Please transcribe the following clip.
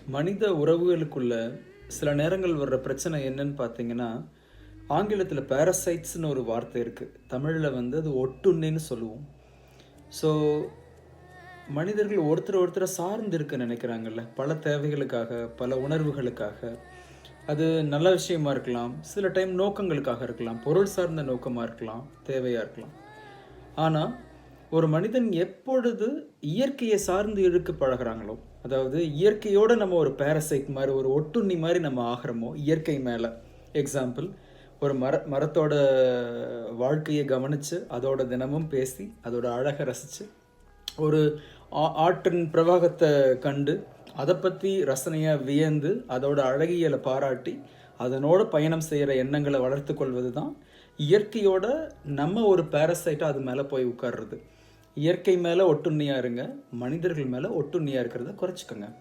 மனித உறவுகளுக்குள்ள சில நேரங்கள் வர்ற பிரச்சனை என்னன்னு பார்த்தீங்கன்னா, ஆங்கிலத்தில பேரசைட்ஸ்ன்னு ஒரு வார்த்தை இருக்கு. தமிழ்ல அது ஒட்டுண்ணின்னு சொல்லுவோம். ஸோ மனிதர்கள் ஒருத்தர் ஒருத்தர சார்ந்து இருக்க நினைக்கிறாங்கல்ல. பல தேவைகளுக்காக, பல உணர்வுகளுக்காக. அது நல்ல விஷயமா இருக்கலாம். சில டைம் நோக்கங்களுக்காக இருக்கலாம். பொருள் சார்ந்த நோக்கமா இருக்கலாம். தேவையா இருக்கலாம். ஆனா, ஒரு மனிதன் எப்பொழுது இயற்கையை சார்ந்து இருக்க பழகுறாங்களோ, அதாவது இயற்கையோட நம்ம ஒரு பாரசைட் மாரி, ஒரு ஒட்டுண்ணி மாரி நம்ம ஆகுறோமோ, இயற்கை மேல. எக்ஸாம்பிள், ஒரு மரத்தோட வாழ்க்கைய கவனிச்சு, அதோட தினமும் பேசி, அதோட அழக ரசிச்சு, ஒரு ஆற்றின் பிரவாகத்த கண்டு, அத பத்தி ரசனையா வியந்து, அதோட அழகியல பாராட்டி, அதனோட பயணம் செய்ற எண்ணங்கள வளர்த்துக் கொள்வது தான், இயற்கையோட நம்ம ஒரு பாரசைட்டா அது மேல போய் உட்கார்றது. இயற்கை மேல ஒட்டுண்ணியா இருங்க. மனிதர்கள் மேல ஒட்டுண்ணியா இருக்கிறத குறைச்சுக்கங்க.